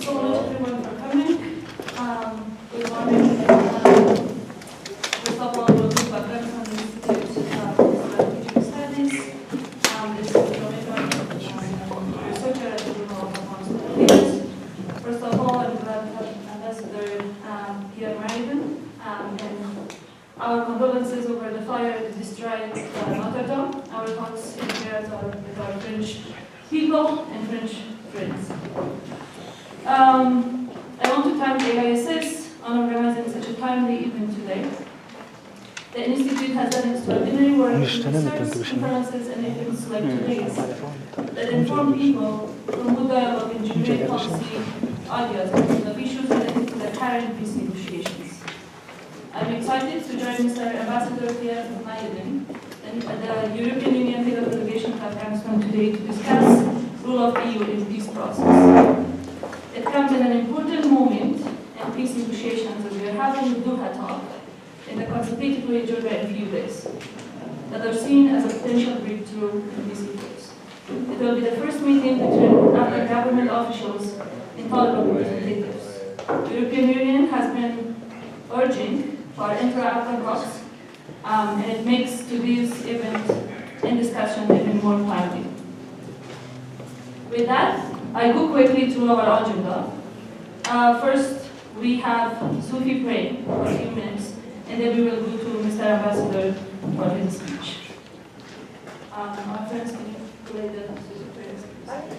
so much everyone for coming. Good morning. First of all, we'll talk about Pakistan Institute for Strategic Studies. This is a researcher at the Journal of Advanced Affairs. First of all, I'm glad to have Ambassador Pierre Marivan, and our condolences over the fire that destroyed Notre Dame. Our thoughts and prayers are with our French people and French friends. I want to thank the AISS on organizing such a timely event today. The Institute has done extraordinary work in research, conferences, and events like today's that inform people from good dialogue and generate policy ideas of issues related to the current peace negotiations. I'm excited to join Mr. Ambassador Pierre Marivan and the European Union Head of Delegation to Afghanistan today to discuss role of EU in peace process. It comes at an important moment in peace negotiations as we are having the Doha talk in the consultative way Georgia in a few days that are seen as a potential breakthrough in peace efforts. It will be the first meeting between Afghan government officials and Taliban representatives. The European Union has been urging for intra-Afghan talks, and it makes today's event and discussion even more timely. With that, I go quickly through our agenda. First, we have Sufi praying for a few minutes, and then we will go to Mr. Ambassador for his speech. Our friends, can you play the Sufi prayers, please?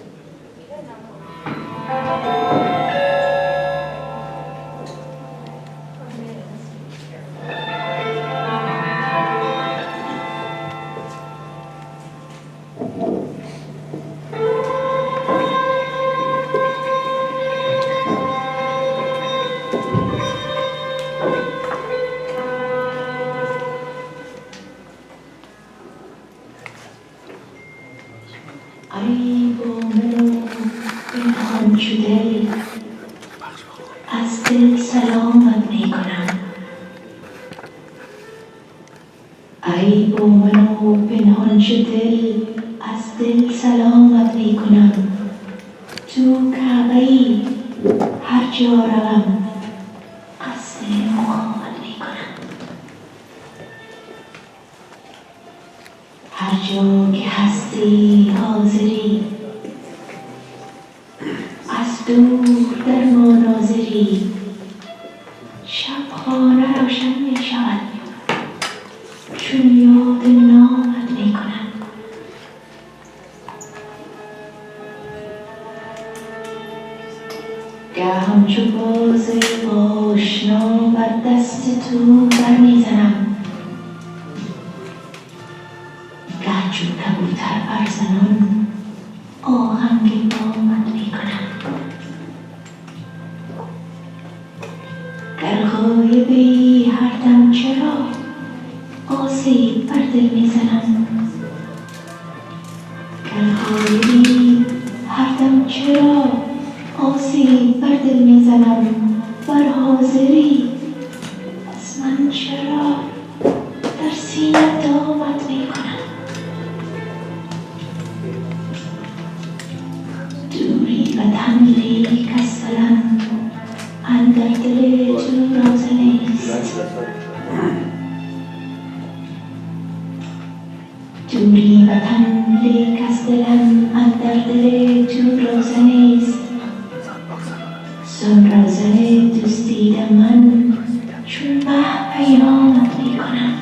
ای بومنو پنهان شده از دل سلامت می کنم ای بومنو پنهان شده از دل سلامت می کنم تو کعبه‌ای هر جا روم قصد مقاومت می کنم هر جا که هستی حاضری از دور در مناظری شب خانه روشن می شود چون یاد نامت می کنم گه همچو باز آشنا بر دست تو بر می زنم گه چون کبوتر بر زنان آهنگ بامت می کنم گر غایبی هر دم چرا آسیب بر دل می زنم گر غایبی هر دم چرا آسیب بر دل می زنم ور حاضری از من چرا در سینه دامت می کنم دوری وطن لیک از دلم اندر دل تو روزنه است دوری وطن لیک از دلم اندر دل تو روزنه است زان روزنه دزدیده من چون مه پیامت می کنم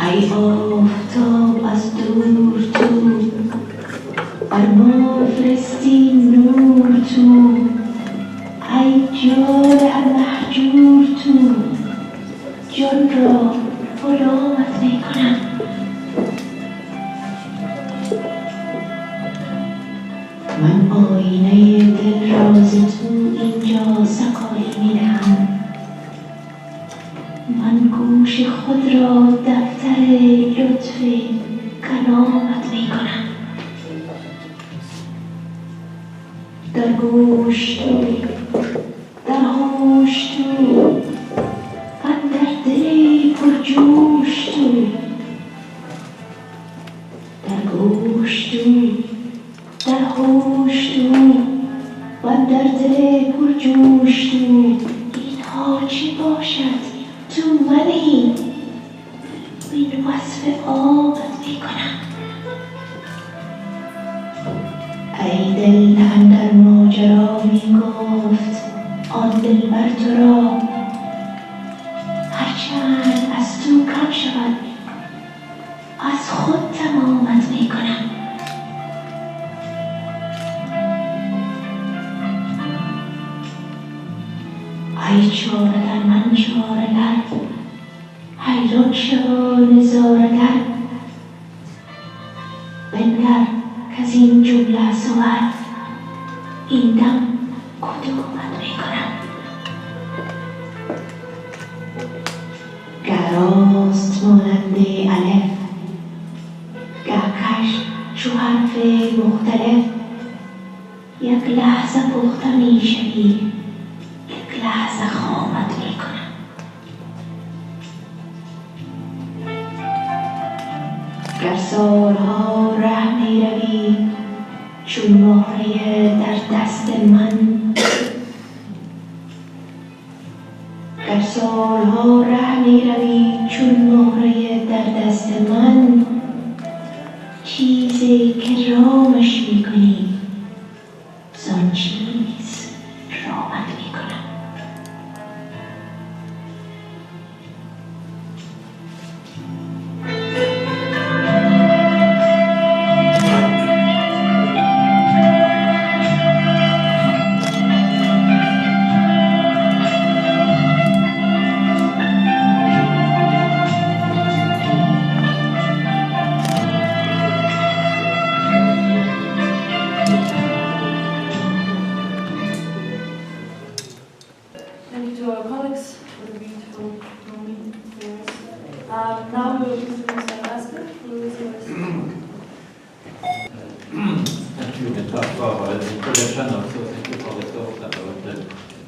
ای آفتاب از دور تو بر ما فرستی نور تو ای جان هر محجور تو جان را غلامت می کنم من آینه دل راز تو اینجا سقایی می دهم من گوش خود را دفتر لطف کلامت می کنم در گوش تو در هوش تو اندر دل پرجوش تو در هرچه باشد تو منی این وصف آبت میکنم ای دل اندر ماجرا میگفت آن دلبر تو را هرچند از تو کم شود از خود تمامت میکنم ای چاره در من چاره گر حیران شو نظاره گر بنگر کز این جمله صور این دم کدومت میکنم گر راست مانند الف گر کش چو حرف مختلف یک لحظه پخته میشوی یک لحظه خامت میکنم گر سالها ره میروی چون مهره در دست من گر سالها ره میروی چون مهره در دست من چیزی که رامش میکنی زان چیز رامت میکنم Thank you to our colleagues for the beautiful moment prayers. Now we will listen to Mr. Lasker, who is yours. Thank you, Mr. for the introduction. Also, thank you for the talk about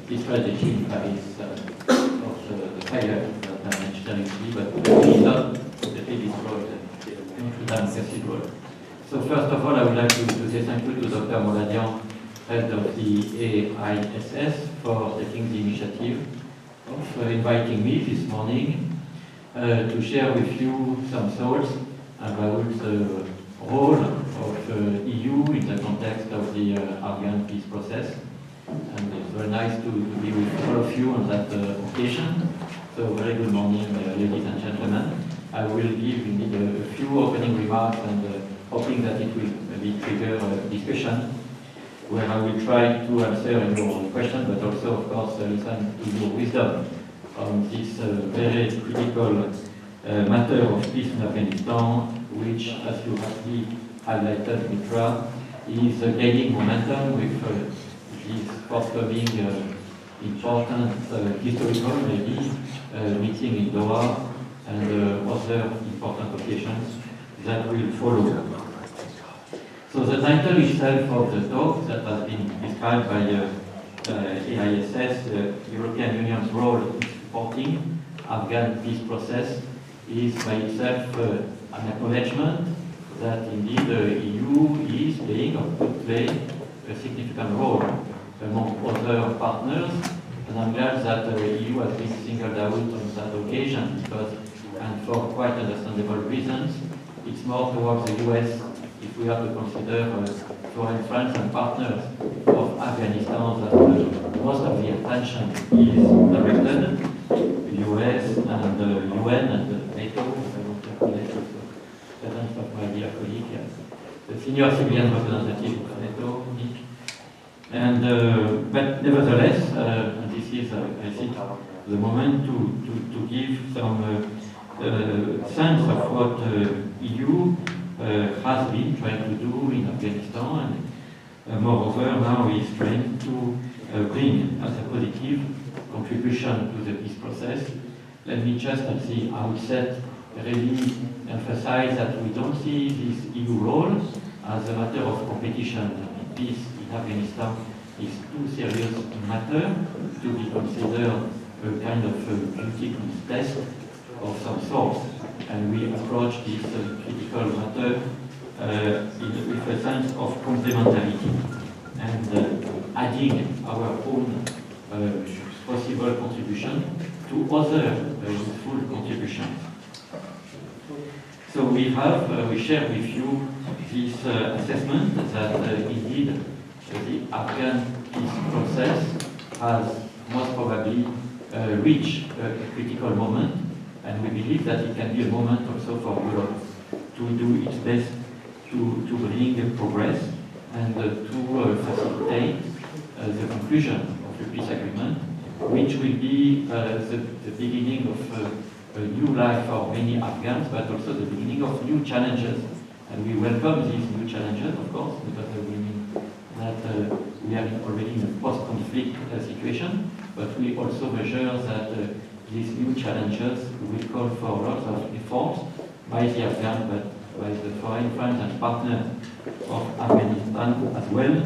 the strategy in Paris of the fire that I mentioned recently, but we not completely destroyed the Notre-Dame Cathedral. So first of all, I would like to say thank you to Dr. Mouradian, head of the AISS, for taking the initiative of inviting me this morning to share with you some thoughts about the role of EU in the context of the Afghan peace process. And it's very nice to be with all of you on that occasion. So very good morning, ladies and gentlemen. I will give indeed a few opening remarks and hoping that it will maybe trigger a discussion where I will try to answer your question, but also, of course, listen to your wisdom on this very critical matter of peace in Afghanistan, which, as you rightly highlighted, Mitra, is gaining momentum with this forthcoming important historical, maybe, meeting in Doha and other important occasions that will follow. So the title itself of the talk that has been described by AISS, the European Union's role in supporting Afghan peace process, is by itself an acknowledgement that indeed the EU is playing or could play a significant role among other partners. And I'm glad that the EU has been singled out on that occasion because, and for quite understandable reasons, it's more towards the US if we have to consider foreign friends and partners of Afghanistan that most of the attention is directed, US and UN and NATO. I want to acknowledge also the presence of my dear colleague, the senior civilian representative of NATO, Nick. And but nevertheless, and this is, I think, the moment to give some sense of what EU has been trying to do in Afghanistan, and moreover now is trying to bring as a positive contribution to the peace process. Let me just at the outset really emphasize that we don't see this EU role as a matter of competition. Peace in Afghanistan is too serious a matter to be considered a kind of beauty test of some sort. And we approach this critical matter with a sense of complementarity and adding our own possible contribution to other useful contributions. So we share with you this assessment that indeed the Afghan peace process has most probably reached a critical moment, and we believe that it can be a moment also for Europe to do its best to bring progress and to facilitate the conclusion of the peace agreement, which will be the beginning of a new life for many Afghans, but also the beginning of new challenges. And we welcome these new challenges, of course, because we mean that we are already in a post-conflict situation, but we also measure that these new challenges will call for lots of efforts by the Afghan, but by the foreign friends and partners of Afghanistan as well,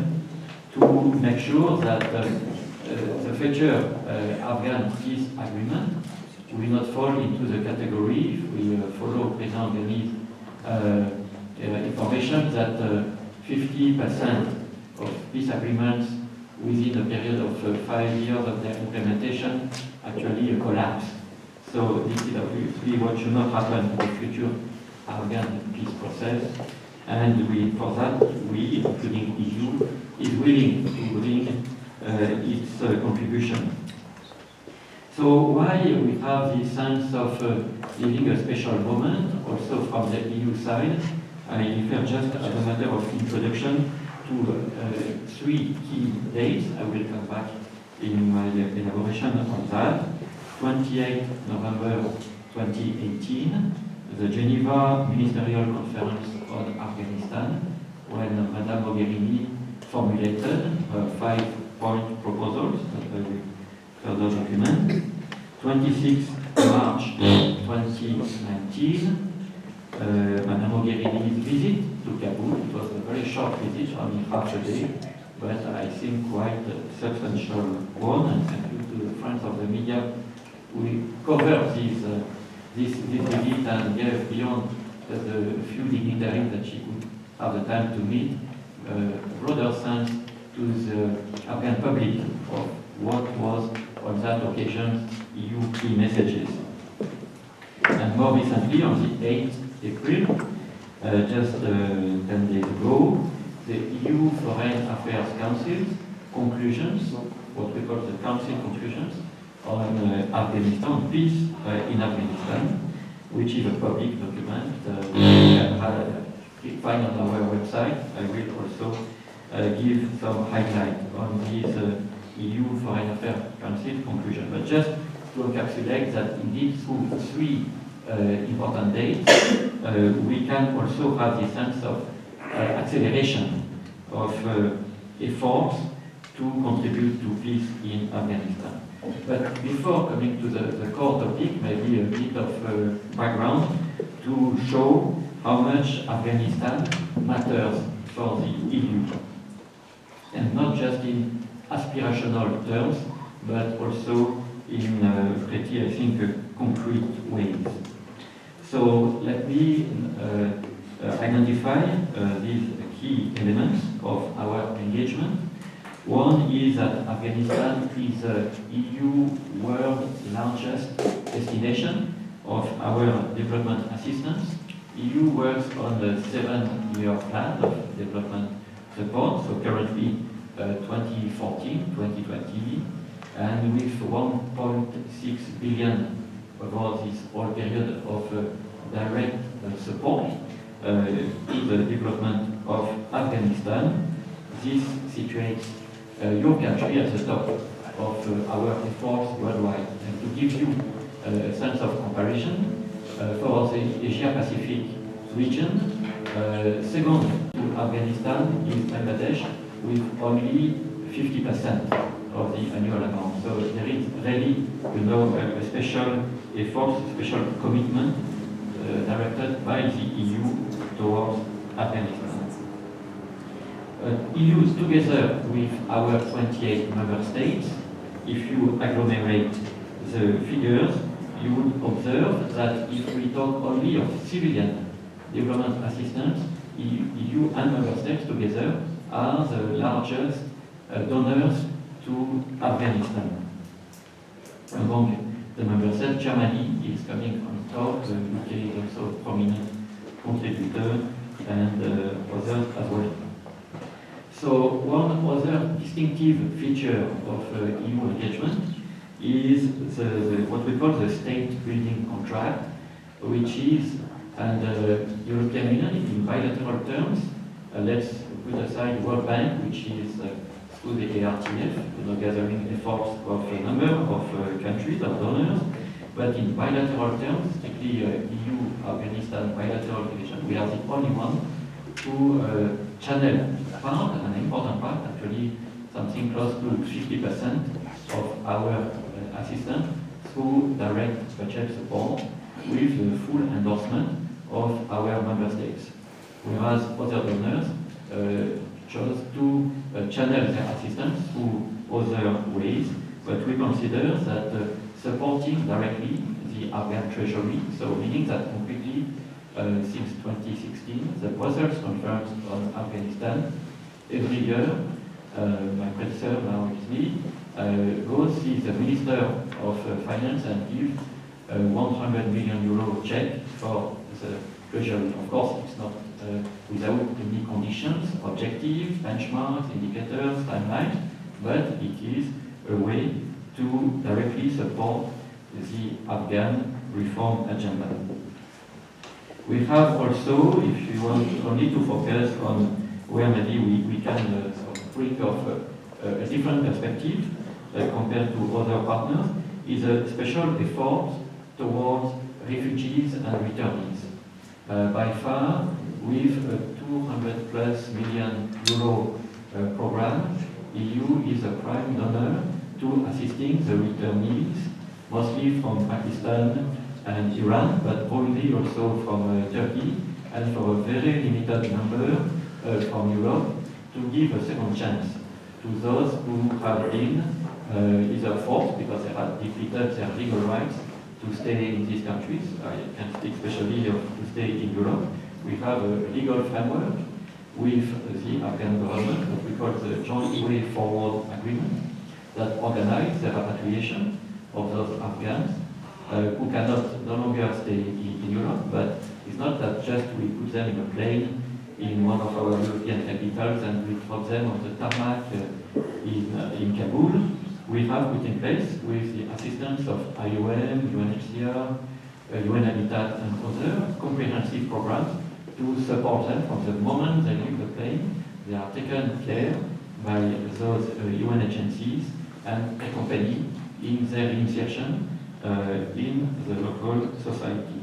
to make sure that the future Afghan peace agreement will not fall into the category, if we follow President Ghani's information, that 50% of peace agreements within a period of 5 years of their implementation actually collapse. So this is obviously what should not happen in the future Afghan peace process. And for that, we, including EU, is willing to bring its contribution. So why we have this sense of living a special moment, also from the EU side? I refer just as a matter of introduction to 3 key dates. I will come back in my elaboration on that. 28 November 2018, the Geneva Ministerial Conference on Afghanistan, when Madame Mogherini formulated her 5-point proposals that I will further document. 26 March 2019, Madame Mogherini's visit to Kabul. It was a very short visit, only half a day, but I think quite a substantial one, and thank you to the friends of the media. We covered this visit and gave beyond the few dignitaries that she could have the time to meet, broader sense to the Afghan public of what was on that occasion EU key messages. And more recently, on the 8th April, just 10 days ago, the EU Foreign Affairs Council's conclusions, what we call the Council conclusions, on Afghanistan, peace in Afghanistan, which is a public document. You can find on our website. I will also give some highlight on this EU Foreign Affairs Council conclusion. But just to encapsulate that indeed through 3 important dates, we can also have the sense of acceleration of efforts to contribute to peace in Afghanistan. But before coming to the core topic, maybe a bit of background to show how much Afghanistan matters for the EU. And not just in aspirational terms, but also in pretty, I think, concrete ways. So let me identify these key elements of our engagement. One is that Afghanistan is the EU world's largest destination of our development assistance. EU works on the 7-year plan of development support, so currently 2014-2020, and with 1.6 billion over this whole period of direct support to the development of Afghanistan. This situates your country at the top of our efforts worldwide. And to give you a sense of comparison, for the Asia-Pacific region, second to Afghanistan is Bangladesh, with only 50% of the annual amount. So there is really, a special effort, special commitment directed by the EU towards Afghanistan. EU is together with our 28 member states. If you agglomerate the figures, you would observe that if we talk only of civilian development assistance, EU and member states together are the largest donors to Afghanistan among the member states. Germany is coming on top, the UK is also a prominent contributor, and others as well. So one other distinctive feature of EU engagement is what we call the state building contract, which is, and the European Union in bilateral terms, let's put aside World Bank, which is through the ARTF, gathering efforts of a number of countries, of donors, but in bilateral terms, strictly EU-Afghanistan bilateral division, we are the only one to channel part, an important part, actually something close to 50% of our assistance through direct budget support with the full endorsement of our member states. Whereas other donors chose to channel their assistance through other ways, but we consider that supporting directly the Afghan treasury, so meaning that completely since 2016, the Brussels Conference on Afghanistan, every year, my predecessor now is me, goes see the Minister of Finance and give a 100 million euro check for the treasury. Of course, it's not without any conditions, objectives, benchmarks, indicators, timelines, but it is a way to directly support the Afghan reform agenda. We have also, if you want only to focus on where maybe we can bring off a different perspective compared to other partners, is a special effort towards refugees and returnees. By far, with a 200 plus million euro program, EU is a prime donor to assisting the returnees, mostly from Pakistan and Iran, but probably also from Turkey, and for a very limited number from Europe, to give a second chance to those who have been either forced because they have depleted their legal rights to stay in these countries. I can speak especially of to stay in Europe. We have a legal framework with the Afghan government, what we call the Joint Way Forward Agreement, that organizes the repatriation of those Afghans who cannot no longer stay in Europe, but it's not that just we put them in a plane in one of our European capitals and we drop them on the tarmac in Kabul. We have put in place, with the assistance of IOM, UNHCR, UN Habitat and other comprehensive programs to support them from the moment they leave the plane. They are taken care by those UN agencies and accompanied in their insertion in the local society.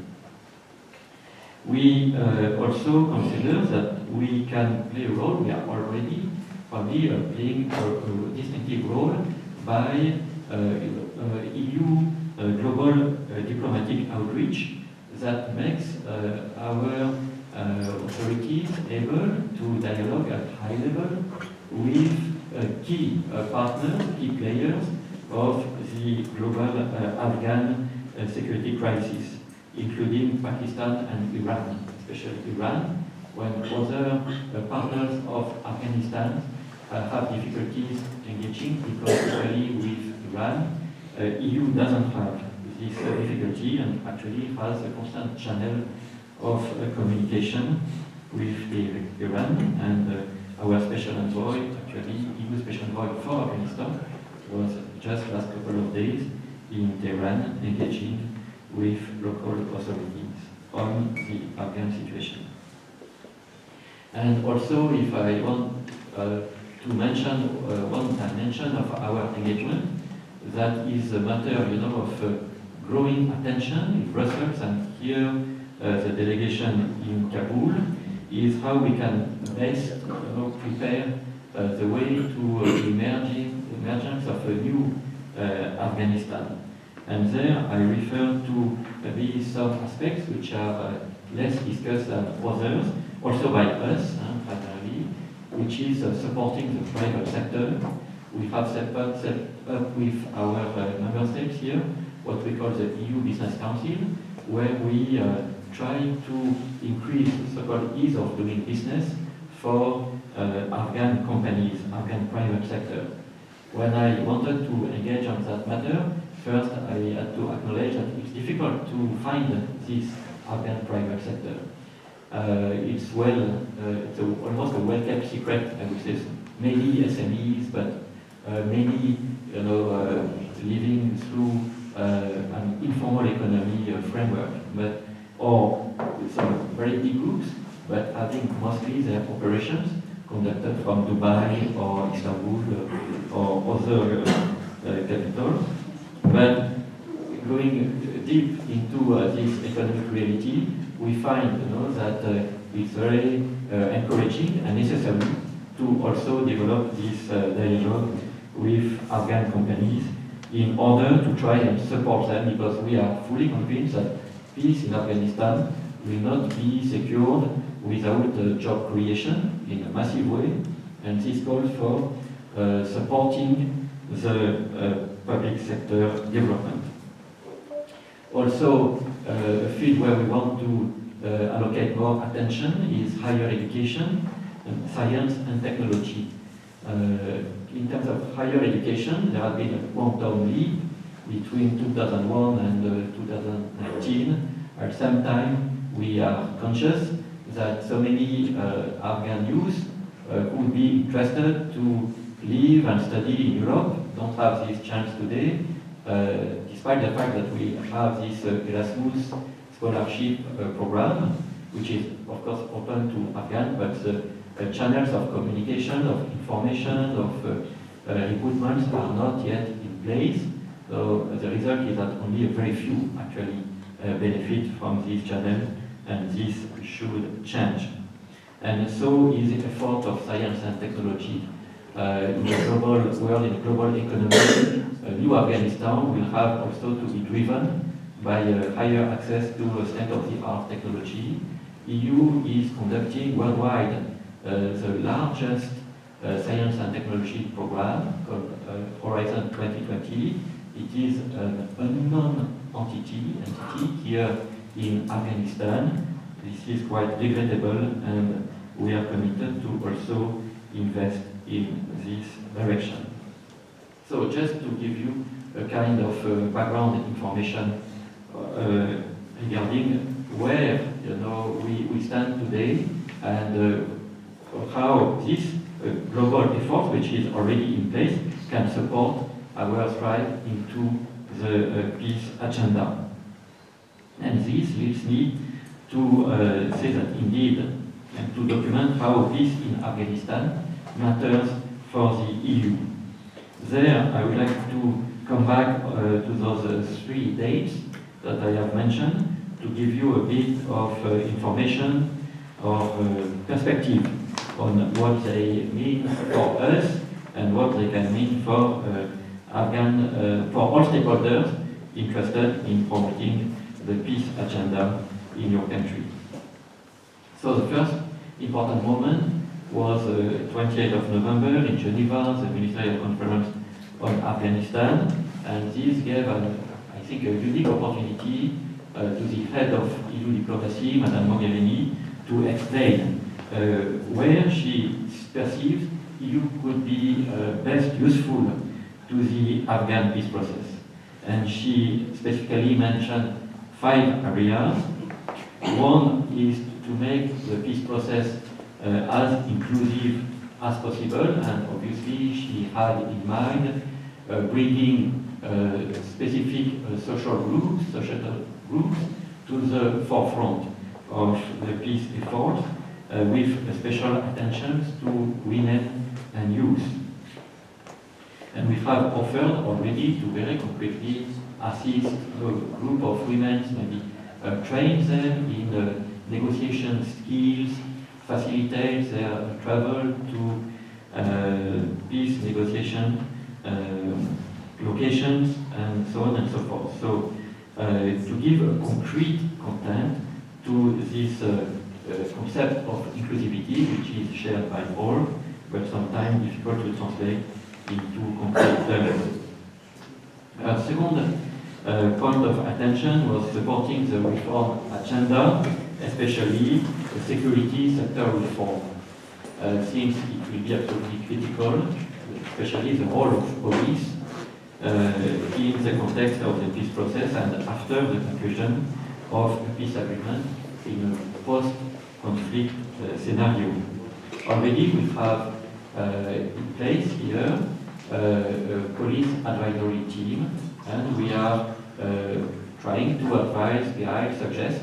We also consider that we can play a role, we are already probably playing a distinctive role by EU global diplomatic outreach that makes our authorities able to dialogue at high level with key partners, key players of the global Afghan security crisis, including Pakistan and Iran, especially Iran, when other partners of Afghanistan have difficulties engaging diplomatically with Iran. EU doesn't have this difficulty and actually has a constant channel of communication with Iran, and our special envoy, actually EU special envoy for Afghanistan, was just last couple of days in Tehran engaging with local authorities on the Afghan situation. And also, if I want to mention one dimension of our engagement, that is a matter, of growing attention in Brussels, and here the delegation in Kabul, is how we can best prepare the way to emergence of a new Afghanistan. And there I refer to maybe some aspects which are less discussed than others, also by us, primarily, which is supporting the private sector. We have set up with our member states here what we call the EU Business Council, where we try to increase the so-called ease of doing business for Afghan companies, Afghan private sector. When I wanted to engage on that matter, first I had to acknowledge that it's difficult to find this Afghan private sector. It's almost a well-kept secret, I would say. Many SMEs, but many, living through an informal economy framework, or some very big groups, but having mostly their operations conducted from Dubai or Istanbul or other capitals. But going deep into this economic reality, we find that it's very encouraging and necessary to also develop this dialogue with Afghan companies in order to try and support them, because we are fully convinced that peace in Afghanistan will not be secured without job creation in a massive way, and this calls for supporting the public sector development. Also, a field where we want to allocate more attention is higher education, and science and technology. In terms of higher education, there has been a quantum leap between 2001 and 2019. At the same time, we are conscious that so many Afghan youth who would be interested to live and study in Europe don't have this chance today, despite the fact that we have this Erasmus scholarship program, which is of course open to Afghan, but the channels of communication, of information, of recruitments are not yet in place. So the result is that only a very few actually benefit from this channel, and this should change. And so is the effort of science and technology. In the global world, in the global economy, new Afghanistan will have also to be driven by higher access to state-of-the-art technology. EU is conducting worldwide the largest science and technology program called Horizon 2020. It is an unknown entity here in Afghanistan. This is quite regrettable, and we are committed to also invest in this direction. So just to give you a kind of background information regarding where we stand today, and how this global effort, which is already in place, can support our stride into the peace agenda. And this leads me to say that indeed, and to document how peace in Afghanistan matters for the EU. There, I would like to come back to those 3 dates that I have mentioned to give you a bit of information or perspective on what they mean for us and what they can mean for for all stakeholders interested in promoting the peace agenda in your country. So the first important moment was 28th of November in Geneva, the Ministerial Conference on Afghanistan, and this gave, I think, a unique opportunity to the head of EU diplomacy, Madame Mogherini, to explain where she perceives EU could be best useful to the Afghan peace process. And she specifically mentioned 5 areas. One is to make the peace process as inclusive as possible, and obviously she had in mind bringing specific social groups to the forefront of the peace effort, with special attention to women and youth. And we have offered already to very concretely assist a group of women, maybe train them in negotiation skills, facilitate their travel to peace negotiation locations, and so on and so forth. So to give a concrete content to this concept of inclusivity, which is shared by all, but sometimes difficult to translate into concrete terms. Second point of attention was supporting the reform agenda, especially the security sector reform. Since it will be absolutely critical, especially the role of police, in the context of the peace process and after the conclusion of a peace agreement in a post-conflict scenario. Already we have in place here a police advisory team, and we are trying to advise, guide, suggest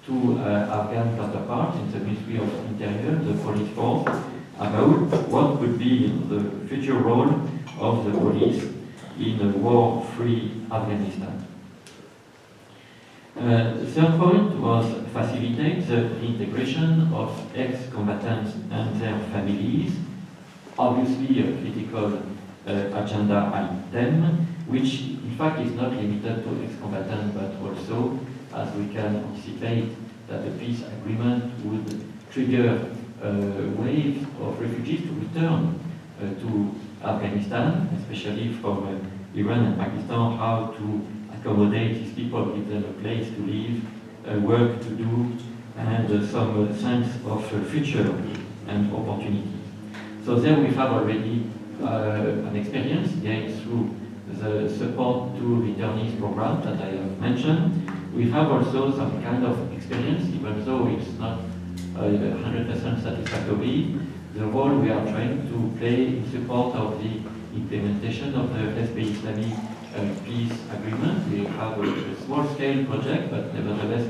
to Afghan counterparts in the Ministry of Interior, the police force, about what could be the future role of the police in a war-free Afghanistan. The third point was facilitate the integration of ex-combatants and their families, obviously a critical agenda item, which in fact is not limited to ex-combatants, but also, as we can anticipate, that the peace agreement would trigger a wave of refugees to return to Afghanistan, especially from Iran and Pakistan, how to accommodate these people, give them a place to live, work to do, and some sense of future and opportunity. So there we have already an experience gained through the support to returnees program that I have mentioned. We have also some kind of experience, even though it's not 100% satisfactory, the role we are trying to play in support of the implementation of the Hezbollah Islamic peace agreement. We have a small-scale project, but nevertheless,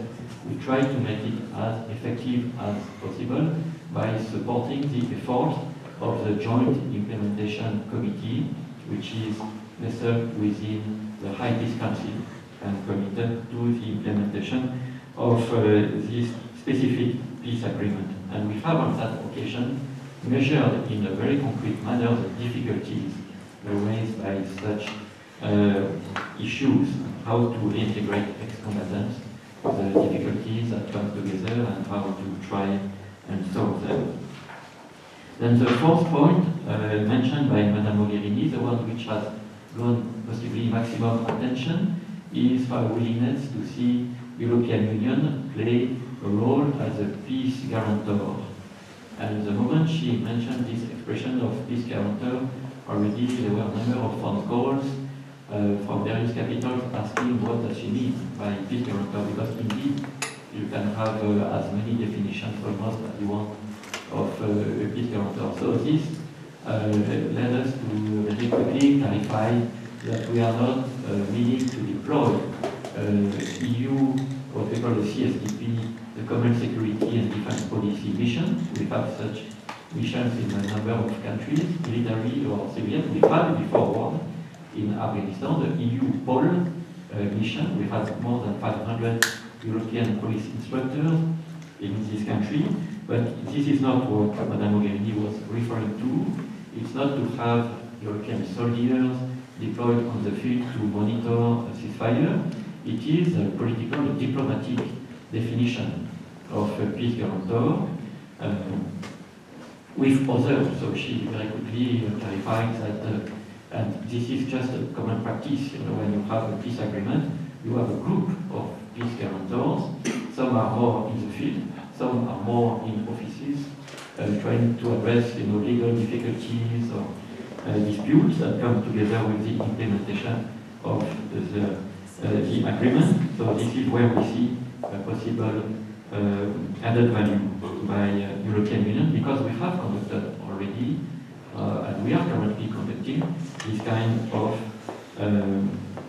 we try to make it as effective as possible by supporting the efforts of the Joint Implementation Committee, which is nestled within the High Peace Council and committed to the implementation of this specific peace agreement. And we have on that occasion measured in a very concrete manner the difficulties raised by such issues, how to integrate ex-combatants, the difficulties that come together, and how to try and solve them. Then the fourth point mentioned by Madame Mogherini, the one which has drawn possibly maximum attention, is our willingness to see European Union play a role as a peace guarantor. And the moment she mentioned this expression of peace guarantor, already there were a number of phone calls from various capitals asking what does she mean by peace guarantor, because indeed you can have as many definitions almost as you want of a peace guarantor. So this led us to very quickly clarify that we are not willing to deploy EU, what we call the CSDP, the Common Security and Defense Policy mission. We have such missions in a number of countries, military or civilian. We had before war in Afghanistan the EU POL mission. We have more than 500 European police instructors in this country. But this is not what Madame Mogherini was referring to. It's not to have European soldiers deployed on the field to monitor a ceasefire. It is a political and diplomatic definition of a peace guarantor with others. So she very quickly clarified that, and this is just a common practice. You know, when you have a peace agreement, you have a group of peace guarantors. Some are more in the field, some are more in offices, trying to address legal difficulties or disputes that come together with the implementation of the agreement. So this is where we see a possible added value by European Union, because we have conducted already, and we are currently conducting this kind of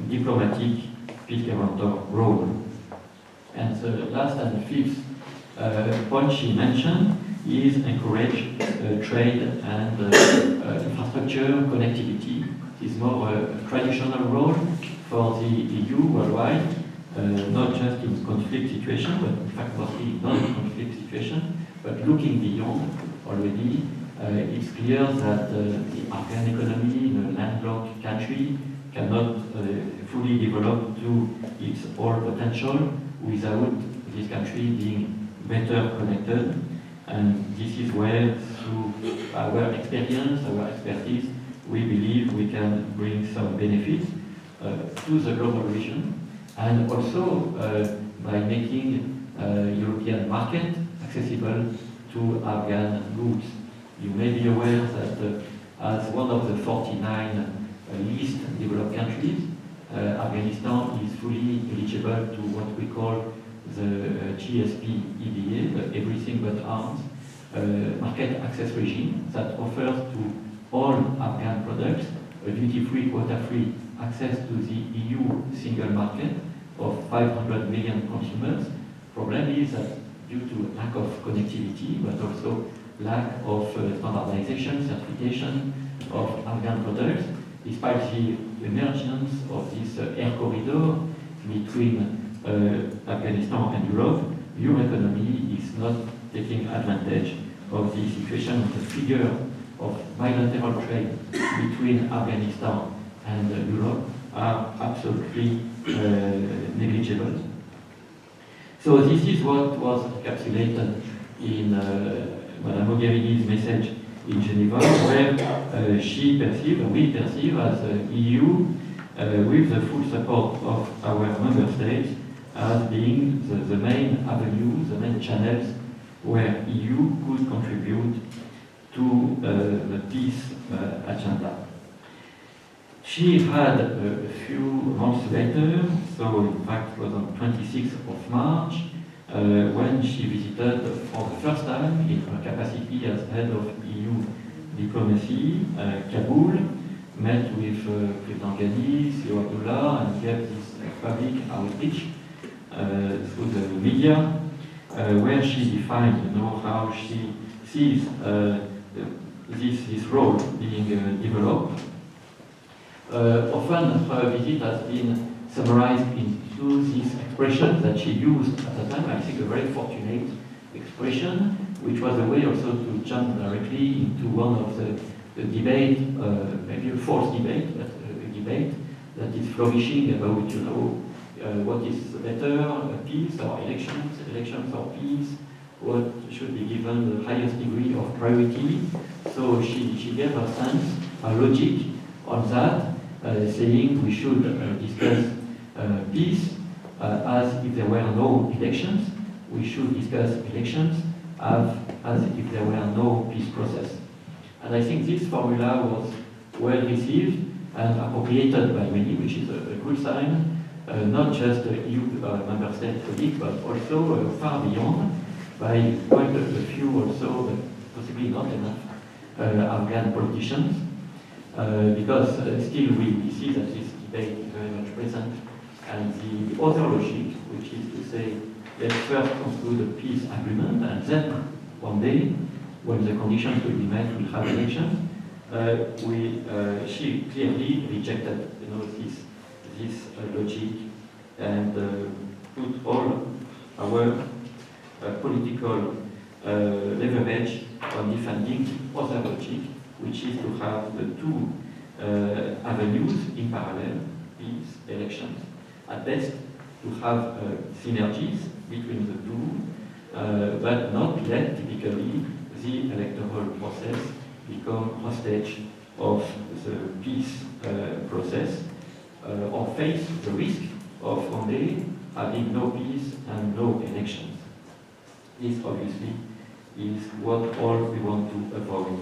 diplomatic peace guarantor role. And the last and fifth point she mentioned is encourage trade and infrastructure connectivity. It is more a traditional role for the EU worldwide, not just in conflict situation, but in fact mostly non-conflict situation, but looking beyond already. It's clear that the Afghan economy in a landlocked country cannot fully develop to its whole potential without this country being better connected. And this is where, through our experience, our expertise, we believe we can bring some benefits to the global region, and also by making European market accessible to Afghan goods. You may be aware that as one of the 49 least developed countries. Afghanistan is fully eligible to what we call the GSP EBA, the Everything But Arms market access regime that offers to all Afghan products a duty-free, quota-free access to the EU single market of 500 million consumers. Problem is that due to lack of connectivity, but also lack of standardization, certification of Afghan products, despite the emergence of this air corridor between Afghanistan and Europe, your economy is not taking advantage of the situation. The figure of bilateral trade between Afghanistan and Europe are absolutely negligible. So this is what was encapsulated in Madame Mogherini's message in Geneva, where she perceived, we perceive as EU, with the full support of our member states, as being the main avenues, the main channels where EU could contribute to the peace agenda. She had a few months later, so in fact it was on 26th of March, when she visited for the first time in her capacity as head of EU diplomacy, Kabul, met with President Ghani, CEO Abdullah, and gave this public outreach through the media, where she defined, how she sees this role being developed. Often her visit has been summarized into this expression that she used at the time, I think a very fortunate expression, which was a way also to jump directly into one of the debate, maybe a false debate, but a debate that is flourishing about, what is better, peace or elections or peace, what should be given the highest degree of priority. So she gave her sense, her logic on that, saying we should discuss peace as if there were no elections. We should discuss elections as if there were no peace process. And I think this formula was well received and appropriated by many, which is a good sign, not just EU member state colleagues, but also far beyond, by quite a few also, but possibly not enough, Afghan politicians. Because still we see that this debate is very much present, and the other logic, which is to say, let's first conclude a peace agreement, and then one day, when the conditions will be met, we'll have elections. She clearly rejected, this logic, and put all our political leverage on defending other logic, which is to have the two avenues in parallel, peace, elections. At best, to have synergies between the two, but not let typically the electoral process become hostage of the peace process, or face the risk of one day having no peace and no elections. This obviously is what all we want to avoid.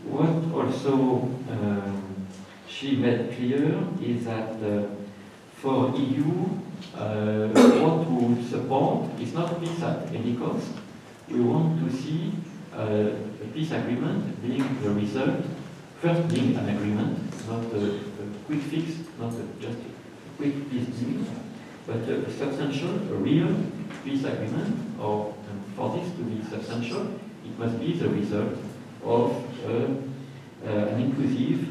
What also she made clear is that for EU, what to support is not peace at any cost. We want to see a peace agreement being the result, first being an agreement, not a quick fix, not just a quick peace deal, but a substantial, a real peace agreement, or for this to be substantial, it must be the result of an inclusive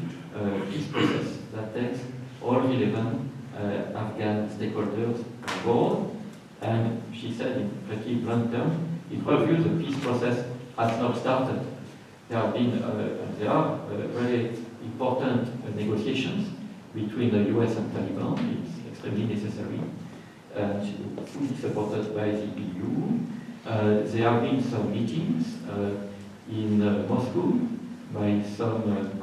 peace process that takes all relevant Afghan stakeholders on board. And she said in pretty blunt terms, in her view, the peace process has not started. There are very important negotiations between the US and Taliban. It's extremely necessary, fully supported by the EU. There have been some meetings in Moscow by some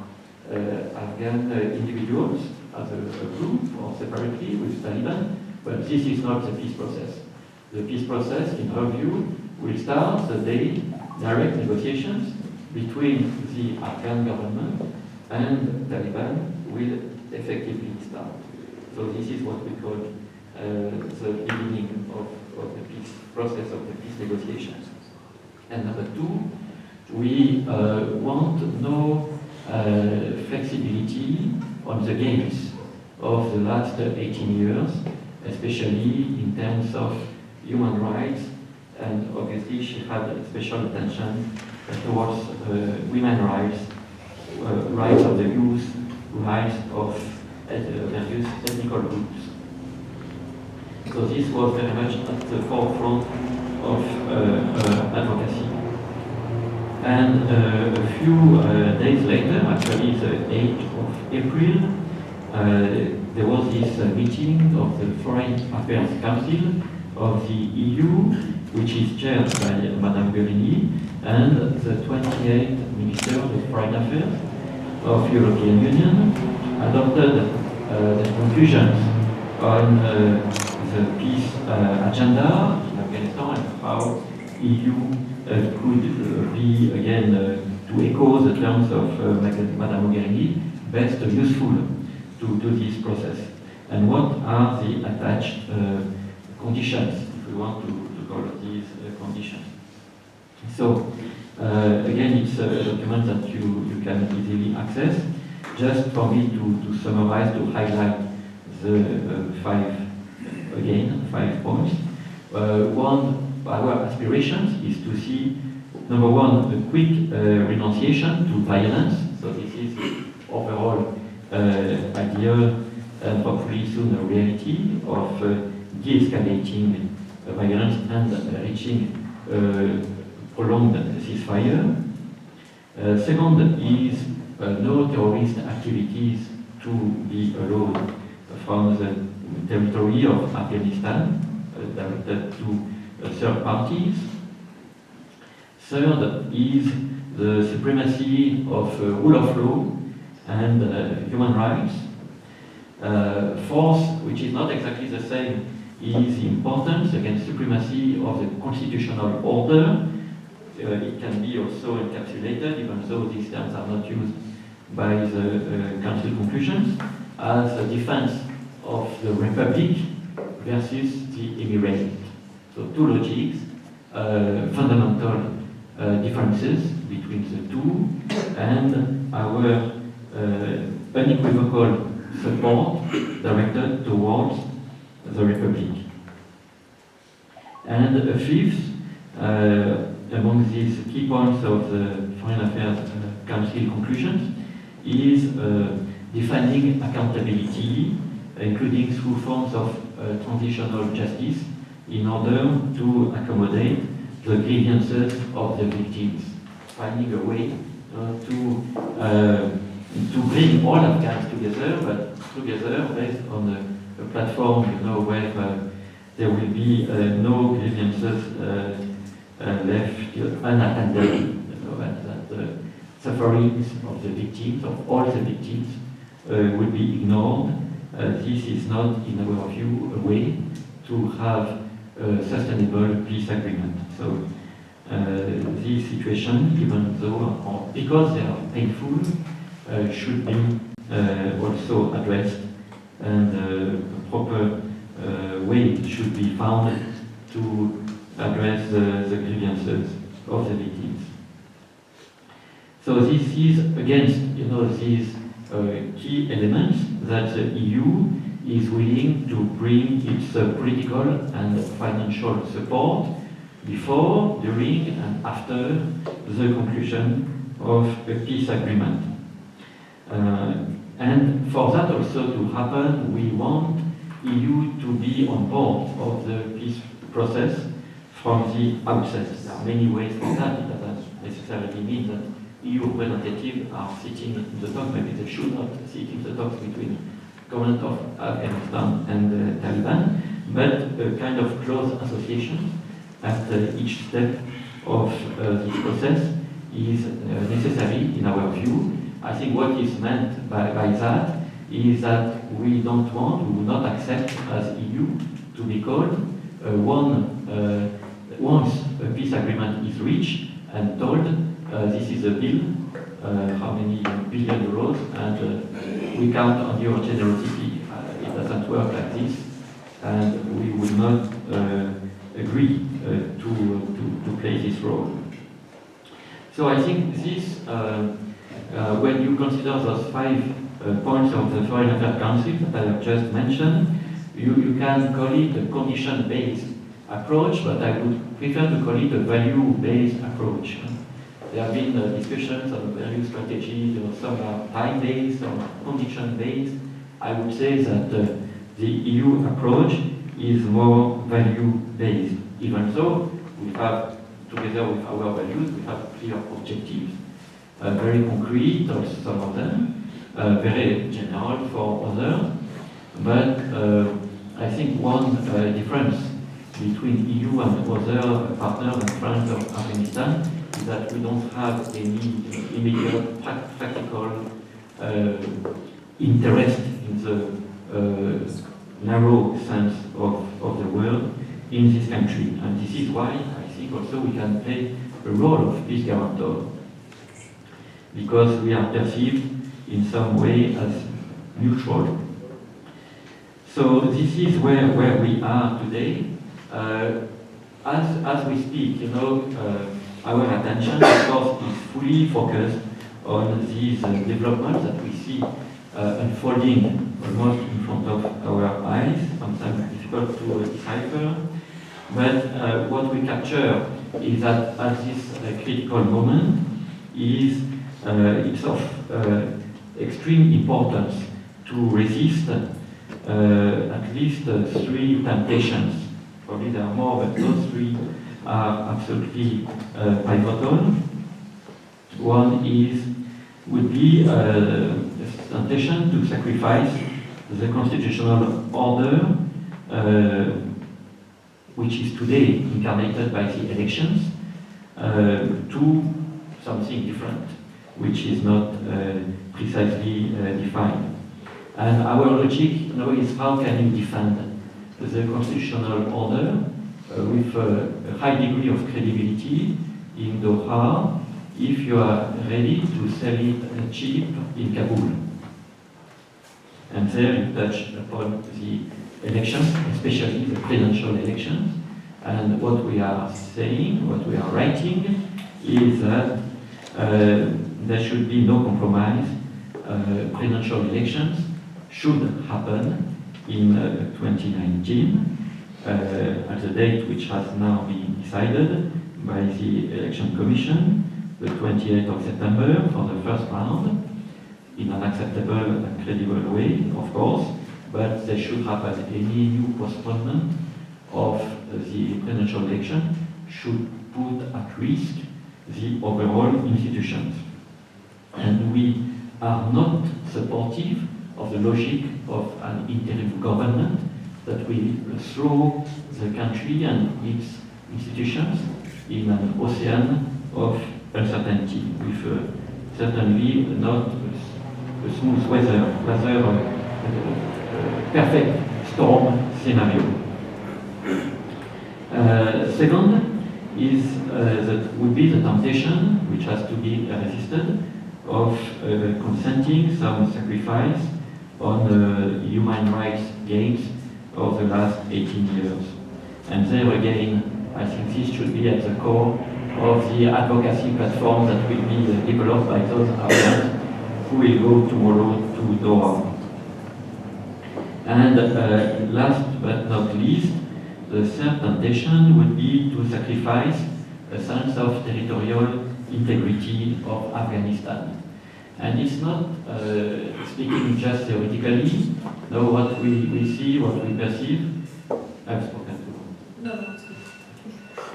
Afghan individuals as a group or separately with Taliban, but this is not the peace process. The peace process, in her view, will start the day direct negotiations between the Afghan government and Taliban will effectively start. So this is what we call the beginning of the peace process, of the peace negotiations. And number two, we want no flexibility on the gains of the last 18 years, especially in terms of human rights, and obviously she had special attention towards women's rights, rights of the youth, rights of various ethnical groups. So this was very much at the forefront of advocacy. And a few days later, actually the 8th of April, there was this meeting of the Foreign Affairs Council of the EU, which is chaired by Madame Mogherini, and the 28 Ministers of Foreign Affairs of European Union adopted the conclusions on the peace agenda in Afghanistan and how EU could be, again, to echo the terms of Madame Mogherini, best useful to this process. And what are the attached conditions, if we want to call these conditions? So, again, it's a document that you can easily access. Just for me to summarize, to highlight the five points. One, our aspirations is to see, number one, a quick renunciation to violence. So this is the overall idea, and hopefully soon a reality, of de-escalating violence and reaching prolonged ceasefire. Second is no terrorist activities to be allowed from the territory of Afghanistan, directed to third parties. Third is the supremacy of rule of law and human rights. Fourth, which is not exactly the same, is the importance, again, supremacy of the constitutional order. It can be also encapsulated, even though these terms are not used by the Council conclusions, as a defense of the Republic versus the Emirate. So two logics, fundamental differences between the two, and our unequivocal support directed towards the Republic. And fifth, among these key points of the Foreign Affairs Council conclusions, is defining accountability, including through forms of transitional justice, in order to accommodate the grievances of the victims, finding a way to bring all Afghans together, but together based on a platform, where there will be no grievances left unattended, and that the sufferings of the victims, of all the victims, will be ignored. This is not, in our view, a way to have a sustainable peace agreement. So this situation, even though, or because they are painful, should be also addressed, and a proper way should be found to address the grievances of the victims. So this is against, these key elements that the EU is willing to bring its political and financial support before, during, and after the conclusion of a peace agreement. And for that also to happen, we want EU to be on board of the peace process from the outset. There are many ways for that. It doesn't necessarily mean that EU representatives are sitting in the talks. Maybe they should not sit in the talks between government of Afghanistan and Taliban, but a kind of close association at each step of this process is necessary in our view. I think what is meant by that is that we don't want, we will not accept as EU to be called once a peace agreement is reached and told this is a bill, how many billion euros, and we count on your generosity. It doesn't work like this, and we will not agree to play this role. So I think this, when you consider those 5 points of the Foreign Affairs Council that I have just mentioned, you can call it a condition-based approach, but I would prefer to call it a value-based approach. There have been discussions on value strategies, some are time-based, some are condition-based. I would say that the EU approach is more value-based, even though we have, together with our values, we have clear objectives, very concrete of some of them, very general for others. But I think one difference between EU and other partners and friends of Afghanistan is that we don't have any immediate practical interest in the narrow sense of the word in this country. And this is why I think also we can play a role of peace guarantor, because we are perceived in some way as neutral. So this is where we are today. As we speak, our attention, of course, is fully focused on these developments that we see unfolding almost in front of our eyes, sometimes difficult to decipher. But what we capture is that at this critical moment it's of extreme importance to resist at least 3 temptations. Probably there are more, but those 3 are absolutely pivotal. One would be a temptation to sacrifice the constitutional order, which is today incarnated by the elections, to something different, which is not precisely defined. And our logic is how can you defend the constitutional order with a high degree of credibility in Doha if you are ready to sell it cheap in Kabul. And there you touch upon the elections, especially the presidential elections. And what we are saying, what we are writing, is that there should be no compromise. Presidential elections should happen in 2019 at the date which has now been decided by the Election Commission, the 28th of September for the first round, in an acceptable and credible way, of course, but there should happen. Any new postponement of the presidential election should put at risk the overall institutions. And we are not supportive of the logic of an interim government that will throw the country and its institutions in an ocean of uncertainty, with certainly not a smooth weather, rather perfect storm scenario. Second is that would be the temptation, which has to be resisted, of consenting some sacrifice on human rights gains of the last 18 years. And there again, I think this should be at the core of the advocacy platform that will be developed by those Afghans who will go tomorrow to Doha. And last but not least, the third temptation would be to sacrifice a sense of territorial integrity of Afghanistan. And it's not speaking just theoretically. No, what we see, what we perceive. I've spoken to. No.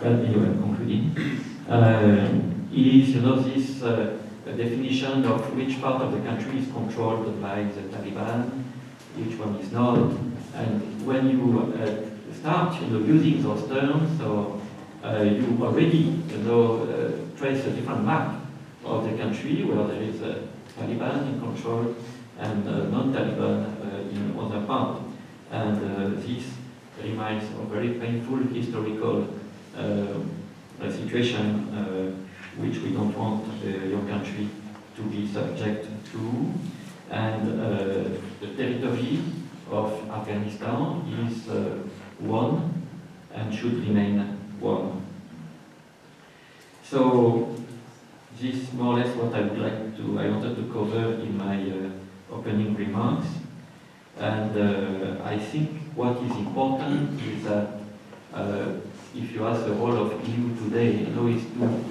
But anyway, I'm concluding. Is this definition of which part of the country is controlled by the Taliban, which one is not, and when you start using those terms, so you already trace a different map of the country where there is Taliban in control and non-Taliban in other parts. And this reminds of very painful historical situation which we don't want your country to be subject to. And the territory of Afghanistan is one and should remain one. So this is more or less what I wanted to cover in my opening remarks. And I think what is important is that if you ask the role of EU today, is to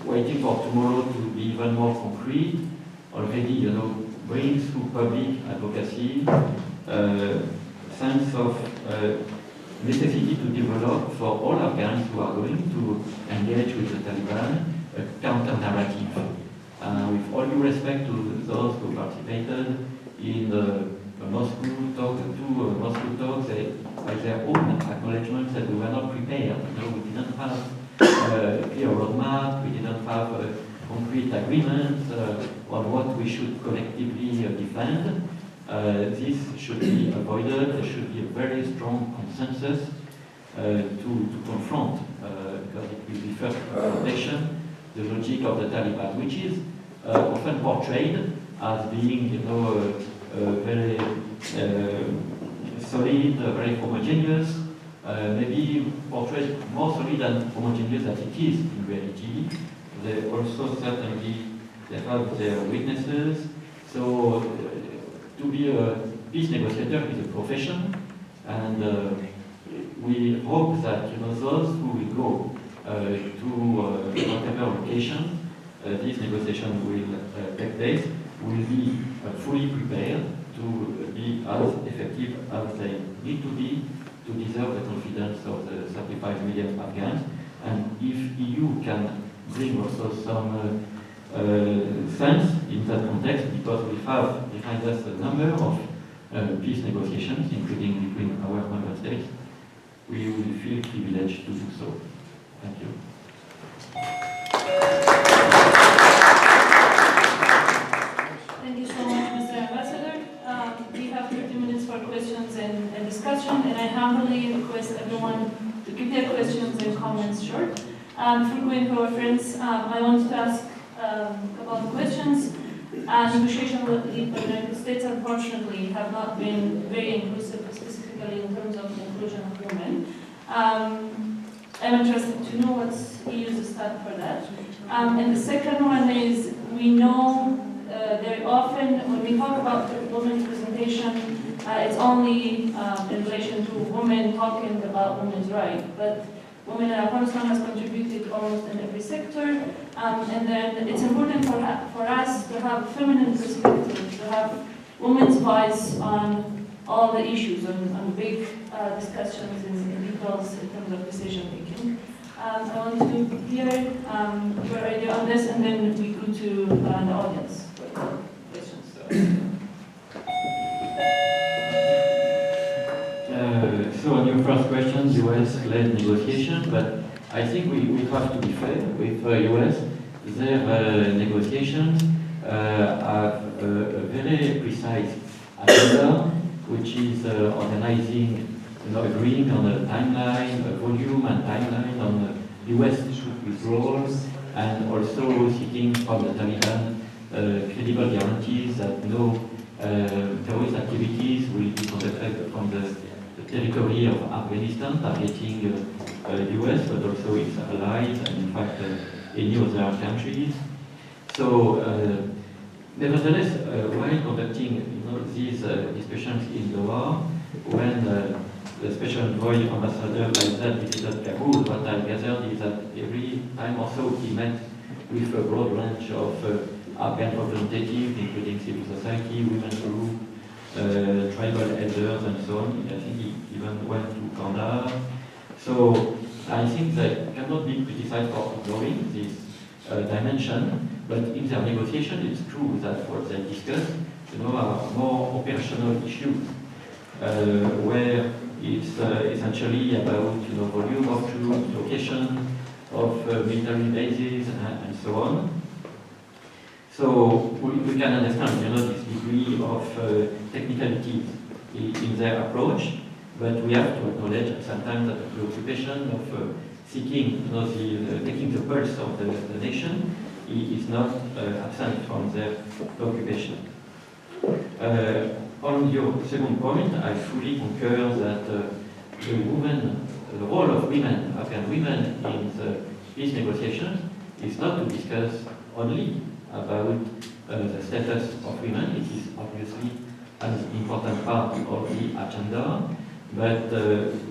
waiting for tomorrow to be even more concrete. Already, bring through public advocacy sense of necessity to develop for all Afghans who are going to engage with the Taliban a counter-narrative. With all due respect to those who participated in the Moscow talks, by their own acknowledgement that we were not prepared. We didn't have a clear roadmap, we didn't have a concrete agreement on what we should collectively defend. This should be avoided. There should be a very strong consensus to confront, because it will be first confrontation, the logic of the Taliban, which is often portrayed as being, very solid, very homogeneous, maybe portrayed more solid and homogeneous than it is in reality. They also certainly they have their weaknesses. So to be a peace negotiator is a profession, and we hope that those who will go to whatever location this negotiation will take place will be fully prepared to be as effective as they need to be to deserve the confidence of the 35 million Afghans. And if EU can bring also some sense in that context, because we have behind us a number of peace negotiations, including between our member states, we will feel privileged to do so. Thank you. Thank you so much, Mr. Ambassador. We have 30 minutes for questions and discussion, and I humbly request everyone to keep their questions and comments short. Before going to our friends, I want to ask about the questions. Negotiations with the United States, unfortunately, have not been very inclusive, specifically in terms of the inclusion of women. I'm interested to know what's EU's stand for that. And the second one is, we know very often when we talk about women's representation, it's only in relation to women talking about women's rights, but women in Afghanistan has contributed almost in every sector, and then it's important for us to have feminine perspective, to have women's voice on all the issues, on big discussions in details in terms of decision making. I want to hear your idea on this, and then we go to the audience for questions. So on your first question, US-led negotiation, but I think we have to be fair with US. Their negotiations have a very precise agenda, which is organizing, agreeing on a timeline, a volume and timeline on the US withdrawals, and also seeking from the Taliban credible guarantees that no terrorist activities will be conducted from the territory of Afghanistan, targeting US, but also its allies, and in fact any other countries. So, nevertheless, while conducting these discussions in Doha, when the special envoy ambassador like that visited Kabul, what I gathered is that every time or so he met with a broad range of Afghan representatives, including civil society, women's groups, tribal elders, and so on. I think he even went to Kandahar. So I think that cannot be criticized for ignoring this dimension, but in their negotiation it's true that what they discuss are more operational issues, where it's essentially about volume of troops, location of military bases, and so on. So we can understand, this degree of technicality in their approach, but we have to acknowledge sometimes that the preoccupation of seeking, taking the pulse of the nation, is not absent from their preoccupation. On your second point, I fully concur that the role of women, Afghan women, in the peace negotiations is not to discuss only about the status of women. It is obviously an important part of the agenda, but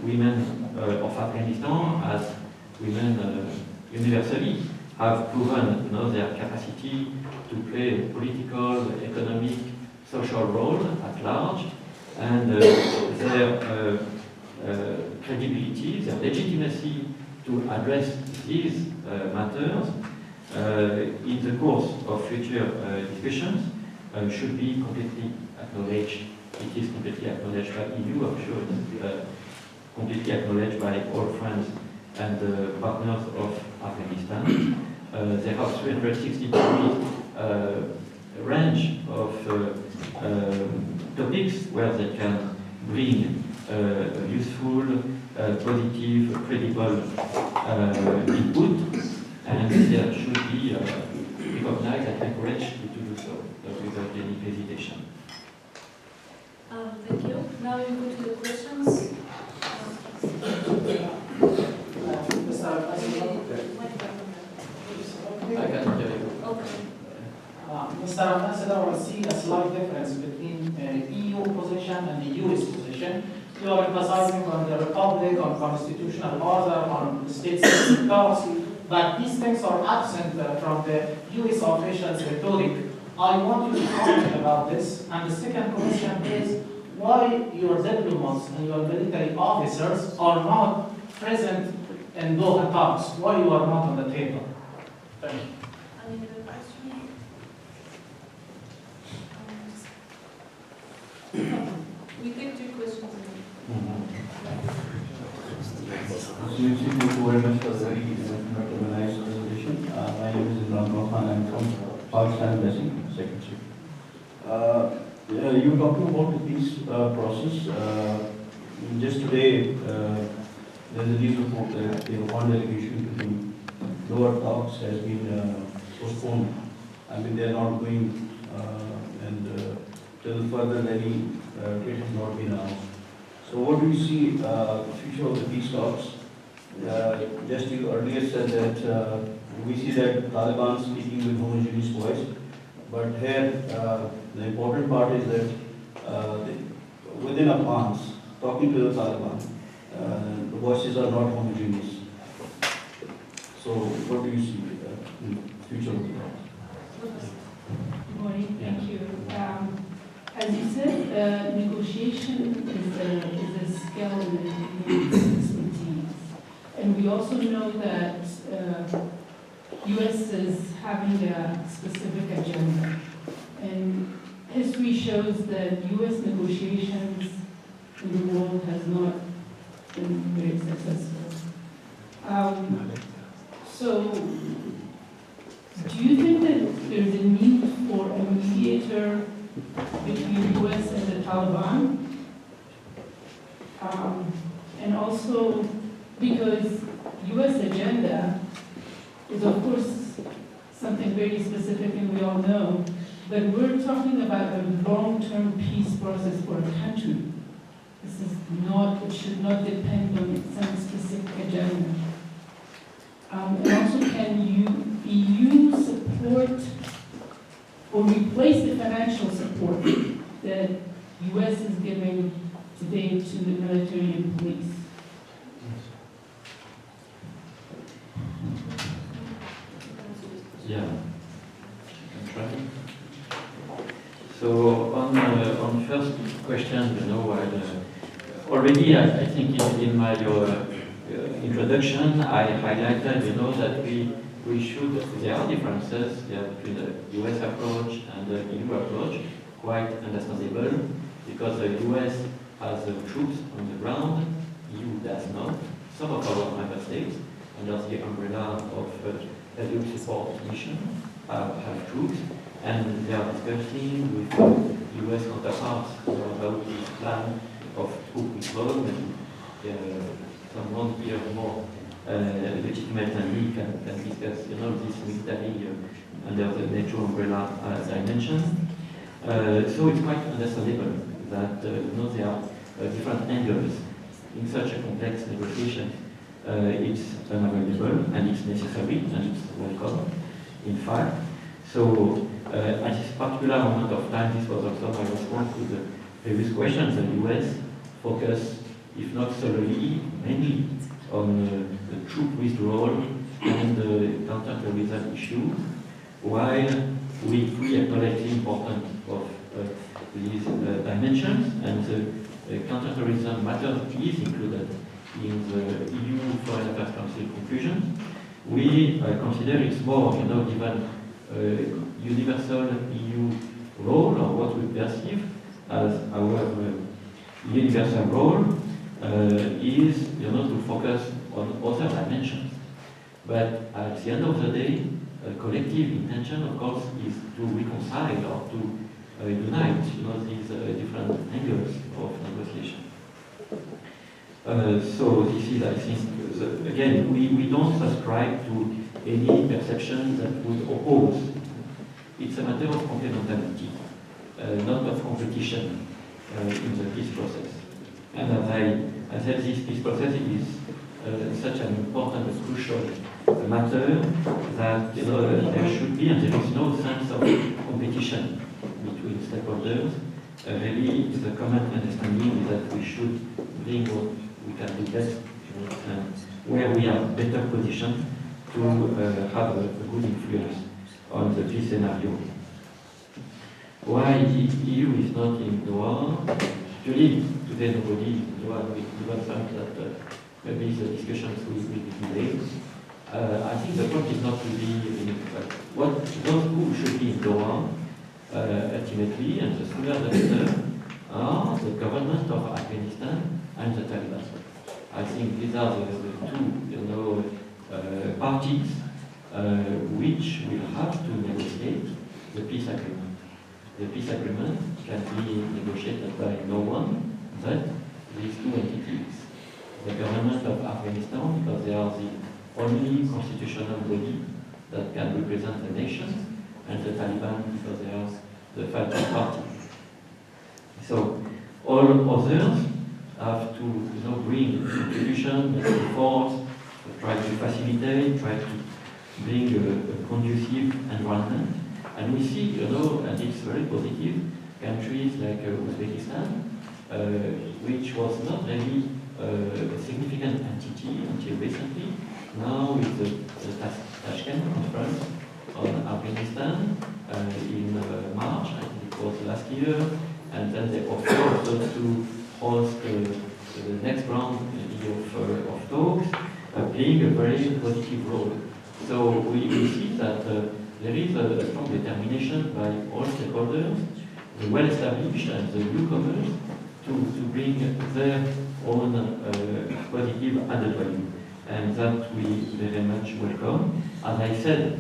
women of Afghanistan, as women universally, have proven their capacity to play a political, economic, social role at large, and their credibility, their legitimacy to address these matters in the course of future discussions should be completely acknowledged. It is completely acknowledged by EU, I'm sure it's completely acknowledged by all friends and partners of Afghanistan. They have 360 degree range of topics where they can bring useful, positive, credible input, and there should be recognized and encouraged to do so without any hesitation. Thank you. Now we go to the questions. I can tell you. Okay. Mr. Ambassador, I see a slight difference between EU position and the US position. You are emphasizing on the Republic, on constitutional order, on state-specific policy, but these things are absent from the US officials' rhetoric. I want you to comment about this. And the second question is, why your diplomats and your military officers are not present in Doha talks? Why you are not on the table? Thank you. Any other question? We take two questions. Thank you very much for the very organized presentation. My name is Imran Khan. I'm from Pakistan Blessing Secretary. You were talking about the peace process. Just today, there's a news report that the one delegation to lower talks has been postponed. I mean, they're not going, and till further any date has not been announced. So what do you see the future of the peace talks? Just you earlier said that we see that Taliban speaking with homogeneous voice, but here the important part is that within Afghans, talking to the Taliban, the voices are not homogeneous. So what do you see in the future of the talks? Good morning, thank you. As you said, negotiation is a skill and expertise. And we also know that U.S. is having a specific agenda. And history shows that U.S. negotiations in the world has not been very successful. So, do you think that there's a need for a mediator between the U.S. and the Taliban? And also, because U.S. agenda is, of course, something very specific and we all know, but we're talking about a long-term peace process for a country. This is not, it should not depend on some specific agenda. And also, can EU support or replace the financial support that U.S. is giving today to the military and police? Yeah. So on first question, already I think in my introduction I highlighted, that we should, there are differences between the US approach and the EU approach, quite understandable, because the US has troops on the ground, EU does not. Some of our member states, under the umbrella of EU support mission, have troops, and they are discussing with US counterparts about the plan of troop deployment someone here more legitimate than me can discuss, this military under the NATO umbrella dimension. So it's quite understandable that there are different angles in such a complex negotiation. It's unavoidable and it's necessary and it's welcome, in fact. So at this particular moment of time, this was also my response to the previous questions. The US focus, if not solely, mainly on the troop withdrawal and the counterterrorism issue, while we acknowledge the importance of these dimensions, and the counterterrorism matter is included in the EU Foreign Affairs Council conclusions. We consider it's more, given universal EU role, or what we perceive as our universal role, is to focus on other dimensions. But at the end of the day, collective intention, of course, is to reconcile or to unite, these different angles of negotiation. So this is, I think, again, we don't subscribe to any perception that would oppose. It's a matter of complementarity, not of competition in the peace process. And as I said, this peace process is such an important and crucial matter that there should be, and there is no sense of competition between stakeholders. Really, the common understanding is that we should bring what we can do best, and where we are better positioned to have a good influence on the peace scenario. Why the EU is not in Doha? Actually, today nobody is in Doha. We even think that maybe the discussions will be delayed. I think the point is not to be those who should be in Doha ultimately, and the sooner the better, are the government of Afghanistan and the Taliban. I think these are the two, parties which will have to negotiate the peace agreement. The peace agreement can be negotiated by no one but these two entities. The government of Afghanistan, because they are the only constitutional body that can represent the nation, and the Taliban, because they are the fighting party. So all others have to bring contribution, efforts, try to facilitate, try to bring a conducive environment. And we see, and it's very positive, countries like Uzbekistan, which was not really a significant entity until recently. Now with the Tashkent conference on Afghanistan in March, I think it was last year, and then they offered also to host the next round of talks, playing a very positive role. So we see that there is a strong determination by all stakeholders, the well-established and the newcomers, to bring their own positive added value. And that we very much welcome. As I said,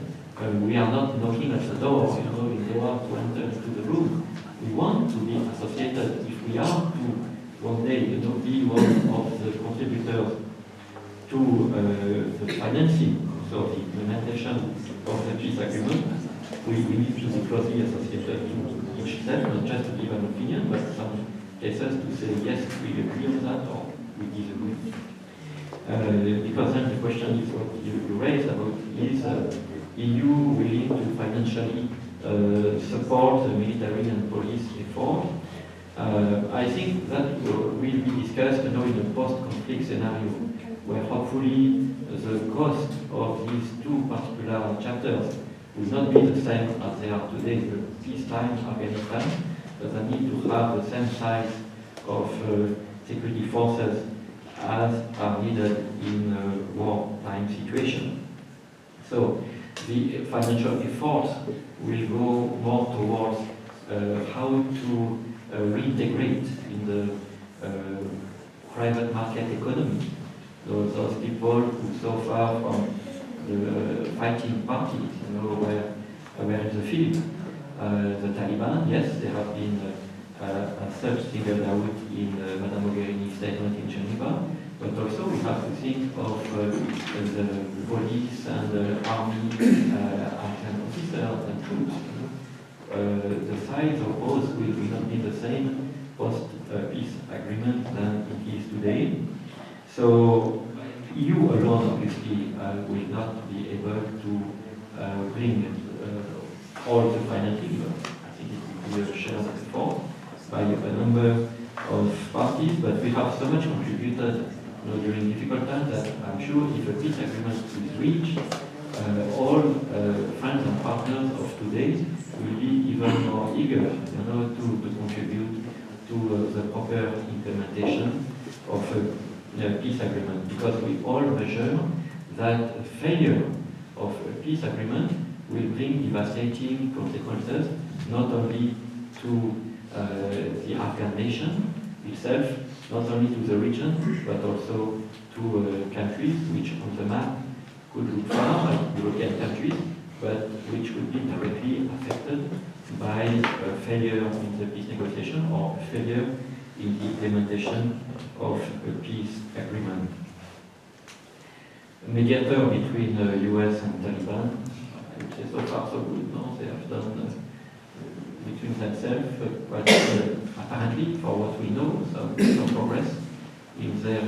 we are not knocking at the door, in Doha to enter into the room. We want to be associated. If we are to one day, be one of the contributors to the financing, so the implementation of the peace agreement, we need to be closely associated to each step, not just to give an opinion, but some cases to say, yes, we agree on that, or we disagree. Because then the question is what you raised about, is EU willing to financially support the military and police effort? I think that will be discussed in a post-conflict scenario, where hopefully the cost of these two particular chapters will not be the same as they are today in the peacetime Afghanistan, but they need to have the same size of security forces as are needed in a wartime situation. So the financial efforts will go more towards how to reintegrate in the private market economy those people who so far from the fighting parties, were in the field. The Taliban, yes, they have been as such singled out in Madame Mogherini's statement in Geneva, but also we have to think of the police and the army and officers and troops. The size of both will not be the same post-peace agreement than it is today. So EU alone obviously will not be able to bring all the financing. I think it will be a shared effort by a number of parties, but we have so much contributed during difficult times that I'm sure if a peace agreement is reached, all friends and partners of today will be even more eager to contribute to the proper implementation of a peace agreement, because we all measure that failure of a peace agreement will bring devastating consequences, not only to the Afghan nation itself, not only to the region, but also to countries which on the map could look far, like European countries, but which would be directly affected by failure in the peace negotiation or failure in the implementation of a peace agreement. A mediator between the US and Taliban, I would say so far so good. No, they have done between themselves, but apparently, for what we know, some progress in their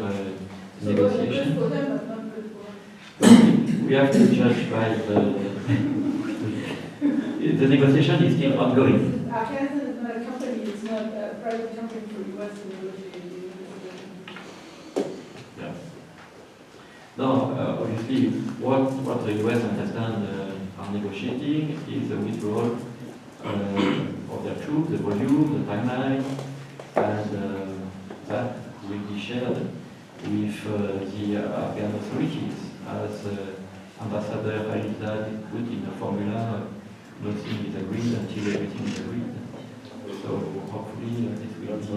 negotiation. So good for them, but not good for us. We have to judge by the negotiation is still ongoing. Afghanistan is not a company, it's not a private company for US to negotiate. Yeah. No, obviously, what the US understand are negotiating is the withdrawal of their troops, the volume, the timeline, and that will be shared with the Afghan authorities. As Ambassador Khalilzad put in the formula, nothing is agreed until everything is agreed. So hopefully this will be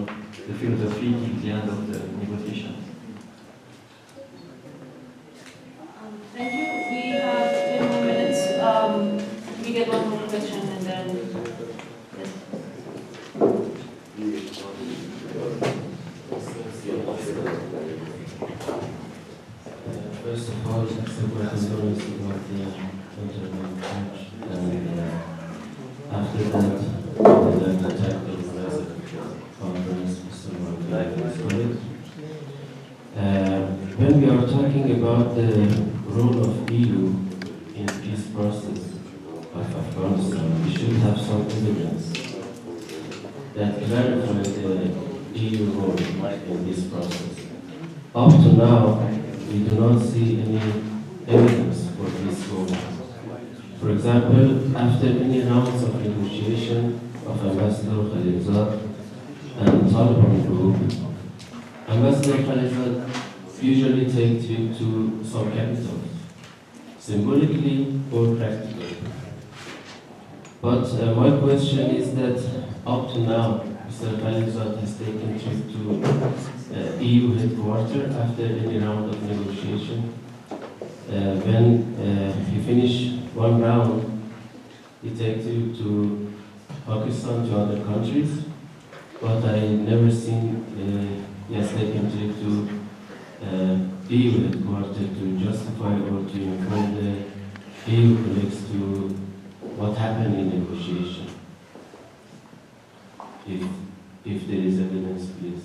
the philosophy till the end of the negotiations. Thank you. We have 10 more minutes. We get one more question and then, yes. First of all, accept my condolences about the internet crash, and after that, the attack of the conference, when we are talking about the role of EU in peace process of Afghanistan, we should have some evidence that clarifies the EU role in this process. Up to now, we do not see any evidence for this role. For example, after any rounds of negotiation of Ambassador Khalilzad and Taliban group, Ambassador Khalilzad usually takes you to some capitals, symbolically or practically. But my question is that up to now, Mr. Khalilzad has taken you to EU headquarters after any round of negotiation. When you finish one round, he takes you to Pakistan, to other countries, but I never seen he has taken you to EU headquarters to justify or to inform the EU colleagues to what happened in negotiation. If there is evidence, please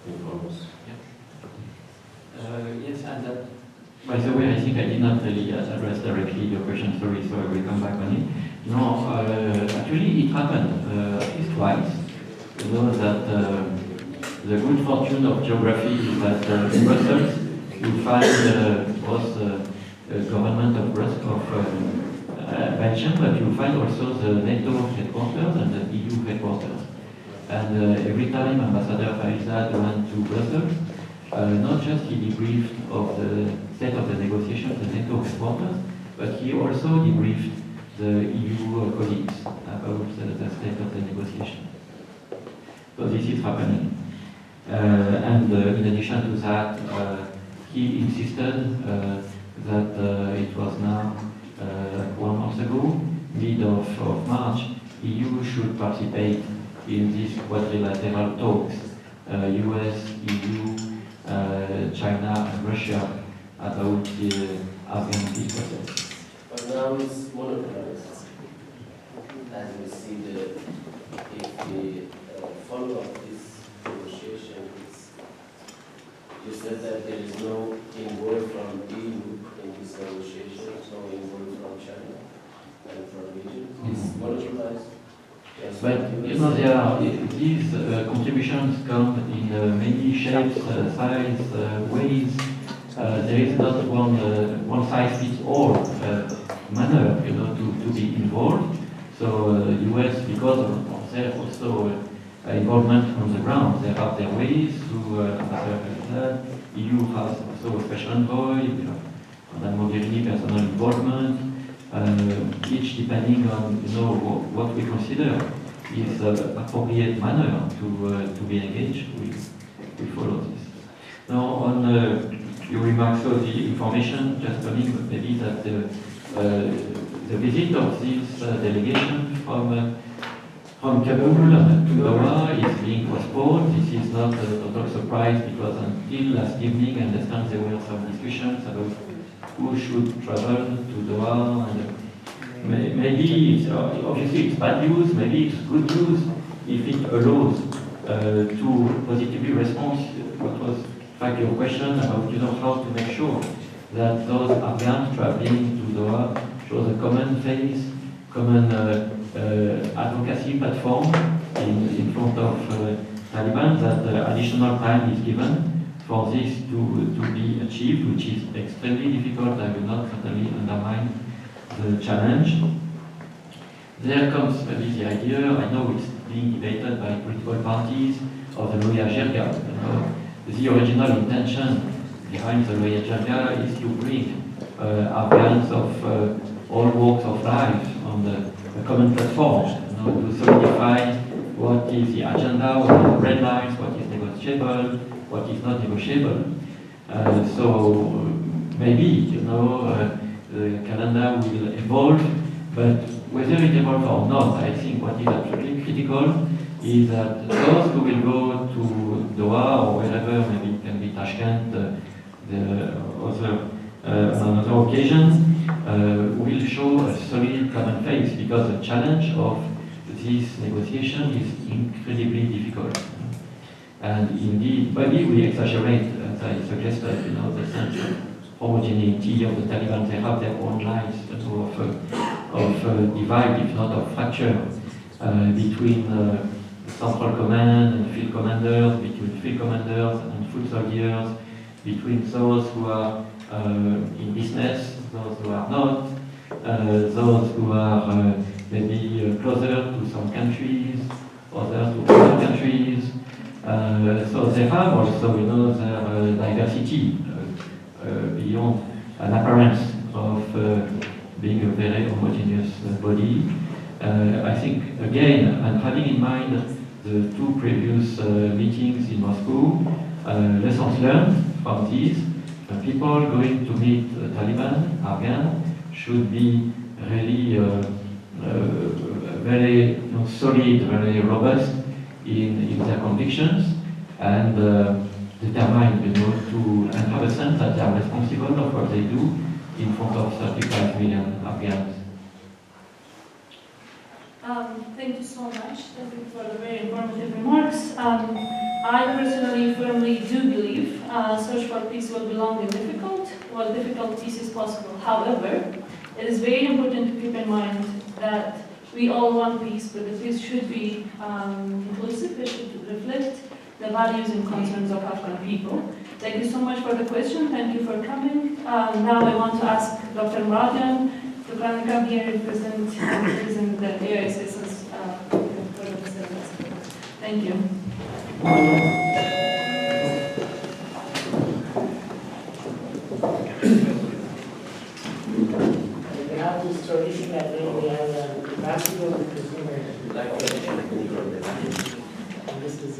inform us. Yes, and by the way, I think I did not really address directly your question, sorry, so I will come back on it. No, actually it happened at least twice. You know that the good fortune of geography is that in Brussels you find both government of Belgium, but you find also the NATO headquarters and the EU headquarters. And every time Ambassador Khalilzad went to Brussels, not just he debriefed of the state of the negotiations at the NATO headquarters, but he also debriefed the EU colleagues about the state of the negotiation. So this is happening. And in addition to that, he insisted that it was now 1 month ago, mid of March, EU should participate in these quadrilateral talks, US, EU, China and Russia about the Afghan peace process. But now it's monopolized. As we see, if the follow-up this negotiation is, you said that there is no involvement from EU in this negotiation, no involvement from China and from region. It's monopolized. Just But like you know, these contributions come in many shapes, sizes, ways. There is not one size fits all manner, you know, to be involved. So US, because of their also involvement on the ground, there are their ways to answer that. EU has also a special envoy, you know, Madame Mogherini personal involvement. Each depending on what we consider is the appropriate manner to be engaged. We follow this. Now on your remarks, so the information just coming maybe that the visit of this delegation from Kabul to Doha is being postponed. This is not a total surprise because until last evening, I understand there were some discussions about who should travel to Doha, and maybe obviously it's bad news, maybe it's good news if it allows to positively respond what was in fact your question about how to make sure that those Afghans traveling to Doha shows a common face, common advocacy platform in front of Taliban, that additional time is given for this to be achieved, which is extremely difficult. I will not certainly undermine the challenge. There comes maybe the idea, I know it's being debated by political parties, of the Loya Jirga. The original intention behind the Loya Jirga is to bring Afghans of all walks of life on a common platform, to solidify what is the agenda, what is the red lines, what is negotiable, what is not negotiable. So maybe, the calendar will evolve, but whether it evolves or not, I think what is absolutely critical is that those who will go to Doha or wherever, maybe it can be Tashkent, on other occasions, will show a solid common face, because the challenge of this negotiation is incredibly difficult. And indeed, maybe we exaggerate, as I suggested, the sense of homogeneity of the Taliban. They have their own lines of divide, if not of fracture, between central command and field commanders, between field commanders and foot soldiers, between those who are in business, those who are not, those who are maybe closer to some countries, others to other countries. So they have also, their diversity beyond an appearance of being a very homogeneous body. I think, again, and having in mind the two previous meetings in Moscow, lessons learned from these, people going to meet Taliban, Afghan, should be really very solid, very robust in their convictions, and determined, and have a sense that they are responsible of what they do in front of 35 million Afghans. Thank you so much. Thank you for the very informative remarks. I personally firmly do believe search for peace will be long and difficult, while difficult peace is possible. However, it is very important to keep in mind that we all want peace, but the peace should be inclusive. It should reflect the values and concerns of Afghan people. Thank you so much for the question. Thank you for coming. Now I want to ask Dr. Muradian to come here and present the AISS's for the facility. Thank you. We have this tradition that we have a ambassador with the and this is